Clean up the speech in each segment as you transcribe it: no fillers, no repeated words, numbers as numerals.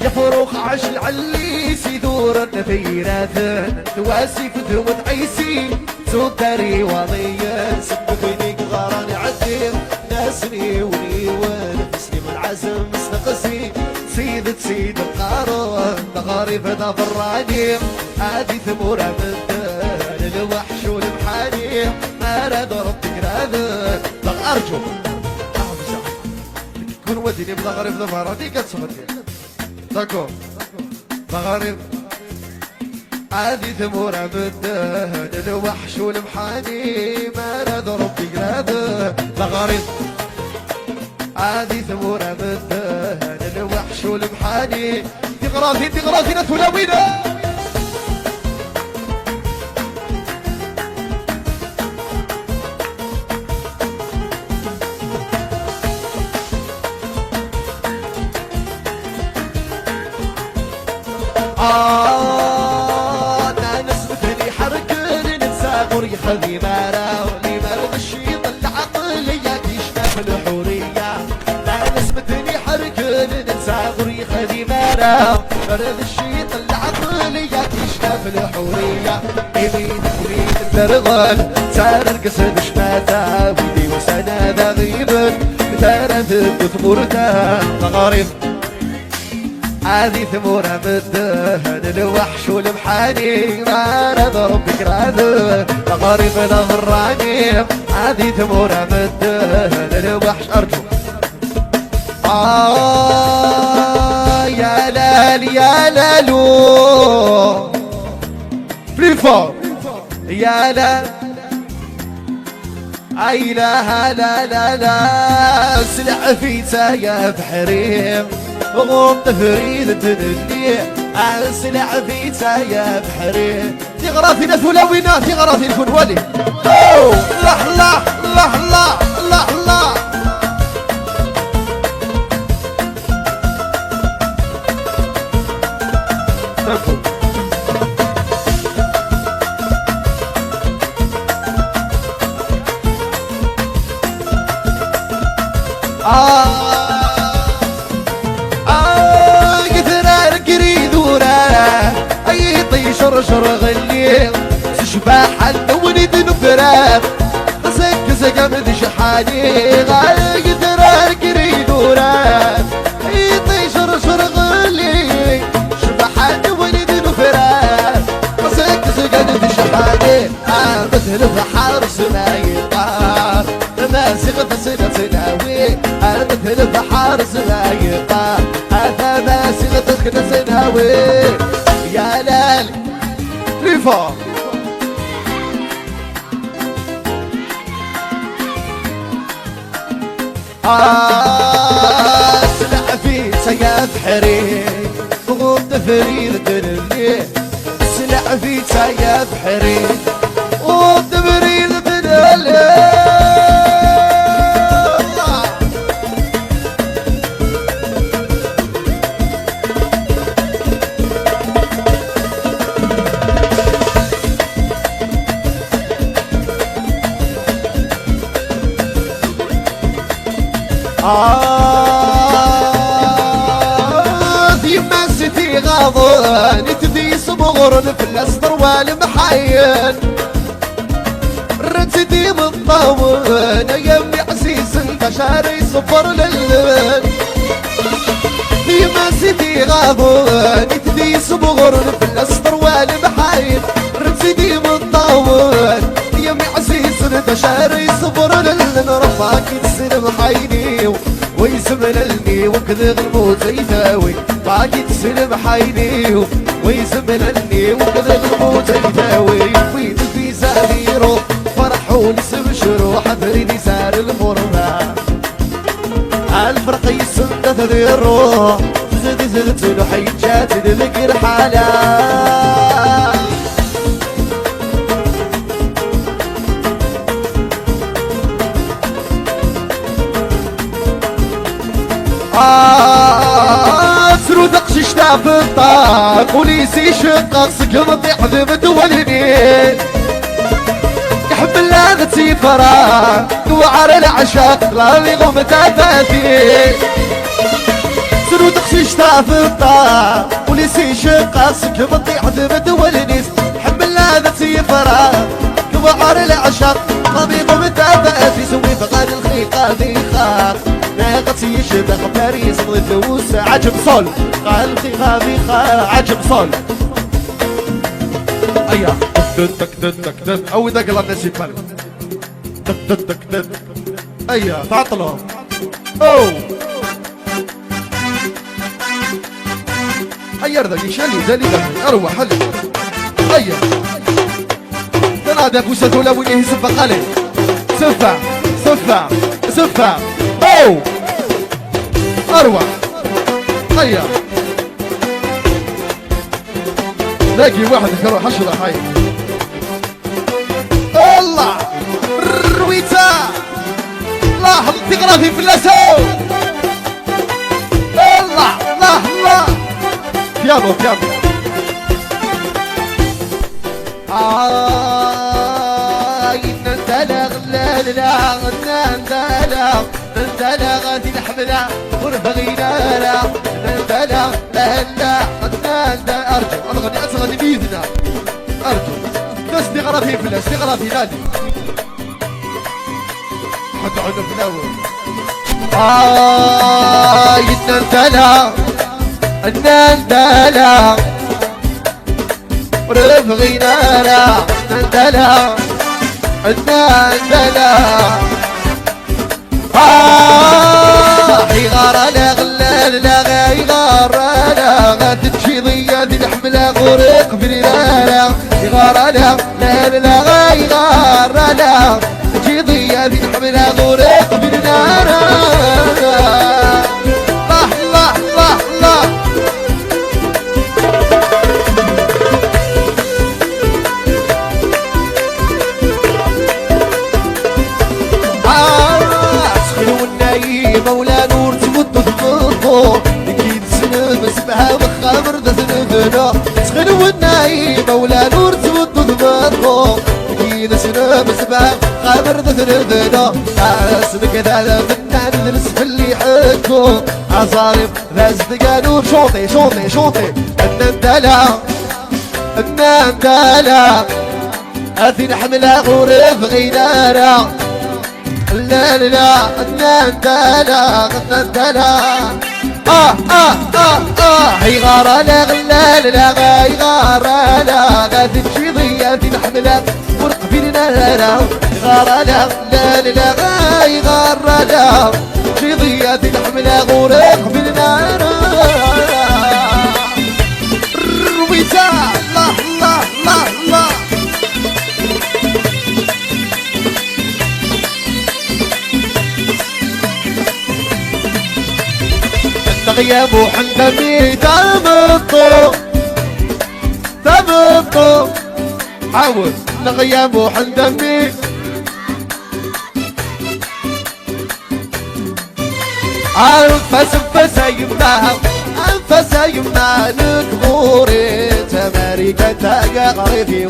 يا فروخ عش العليس يدور النفيرات تواسي فتوة عيسي سكري وضية سبقينيك غراني عديم ناسني ونيوان فسني من عزم مستقسي سيد القارون مغارب ذا فراني هذه ثمورة من الوحش والمحاني ما راد ربك راذن أرجو كون وديني بمغارب ذا فراني كتصمتني داكو مغارب هذه ثمورة من الوحش والمحاني ما راد ربك راذن مغارب هذه ثمورة من الوحش والمحاني تغراثي نتولاوينا أنا نسمتني حركني نتساقر يخذي مارا ولي مرض الشيط العقل يكشف الحورية صاغري خذي مارا فرد الشيط العقل يكشف الحورية يمين الدرغل سار القصد شماتا ويدي وسنة ذا غيبا تارد ثمورتا مغارب هذه ثمورة مدهن الوحش والمحاني ما رد ربك راذن مغارب نظراني هذه ثمورة مدهن الوحش أرجو يا لال يا لالو بليفا يا لا اي لا لا لا لا سلع في يا بحريم غوم تفريد تدلي سلع في يا بحريم تغرافي نثولاوينا تغرافي نكون ولي لا لا لا لا لا لا قدر قريد وراه اي طي شرشر غلي شباح الولد نفراه زك زقمد شحاني قدر قريد وراه اي طي شرشر غلي شباح الولد نفراه زك زقمد شحاني مثل بحر سمايطه ماسك فسنة سناوي أنا مثل بحر سلايقة أنا ماسك تسكن سناوي يا لالي ريفا سلع في سياف حريم غوم تفرير دللي سلع في سياف حريم غوم تفرير دللي ذي ماستي غاضن تذي صبغر في الاسطر والمحين رتدي مطاون يمي عسيس البشر يصفر للن ذي ماستي غاضن تذي صبغر في الاسطر والمحين رتدي مطاون يمي عسيس البشر يصفر للن رفاك تسلم حيني ويزملني وكذا الموت يثاوي باقي تسلم حيني ويزملني وكذا الموت يثاوي وين في زاديرو فرح ونسم شروح بريدي سار المرمى الفرق يسند ذي الروح زدت له حيجات ذكر حالات سرو دقش شتاف الطاق وليسي شقق سقم ضيع ذمت والنين نحب لاذتي فرا وعر العشاق لا يغم تفاثيل سنو تخشي شتا في الطا وليسي شقاسك بطيح ذبد والنيس نحب لاذتي فرا وعر العشاق لا يغم تفاثيل سوي فغاد الخيقة ذي خاق ناقصي يشبه باريس ضيفوس عجب صول قال خيقة ذي خاق عجب صول ايا دك دك دك دك او دك الله نسي بالك دك دك دك دك ايا تعطلوا او ايا ردك يشالي زالي دمي اروح حل ايا تنادى بوسة ولا وين يسبق عليه سفع سفع سفع او اروح ايا لاقي واحد كروح اشرح هاي الله رويتا الله تقرا في فلاسو الله الله الله بيانو بيانو نندلغ لا لا نندلغ نندلغ هذه الحملة وربغينا لا نندلغ لا لا أرجو أصغني بإذننا أرجو ناس تقرا في فلاس تقرا في نادي حتى عنا في الأول نندلغ نندلغ وربغينا لا نندلغ نندلغ يغار لا غلال لا غيغار لا غتمشي ضيا ذي الحملة غرق في لا يغار لا لا لا غيغار لا تمشي ضيا ذي الحملة غرق في النار الله الله الله الله مولا نور تمد ضده اكيد سنب سبها وخامر ذا ذنبنا سخن والناي مولا نور تمد ضده اكيد سنب سبها خامر ذا ذنبنا اسمك ذا من نرسف اللي حكو عصارف ذا قالوا شوطي شوطي شوطي النندلع النندلع اثين حملة غرف غينارا لا لا لا نندلع نندلع يغار لا لا لا يغار لا غادي تمشي ضيا في الحملة ورق فينا لا يغار لا لا لا يغار لا تمشي ضيا في الحملة ورق فينا رويتا الله الله الله الله غياب وحندمي تبطو تبطو عاود غياب وحندمي أنفس يمنع أنفس يمنع نكبوري تماريكا تاقا غريفي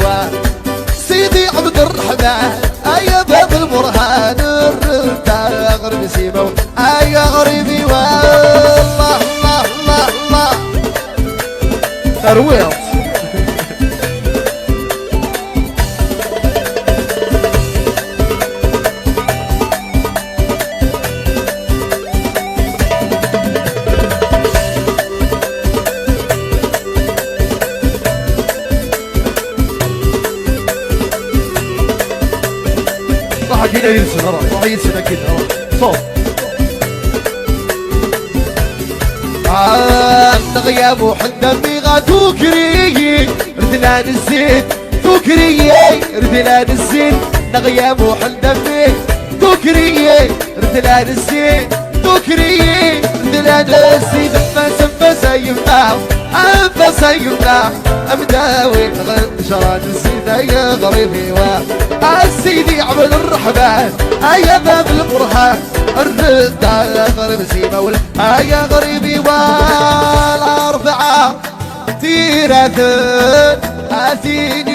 سيدي عبد الرحمن أيا باب المرهان الرنتا غرب سيبو أيا غريبي والله الله الله الله ترويض كده يرسل راح يرسل كده صوت غياب حدمي غاتو كريي ردلان الزين توكريي ردلان الزين غياب حدمي توكريي ردلان الزين توكريي ردلان الزين فس يمنع أنفس يمنع أمداوي شران الزين يا غريبي السيدي عبد الرحمن يا باب البرهان الرد على غرب سيما يا غريبي والأربعة تيرة أثيني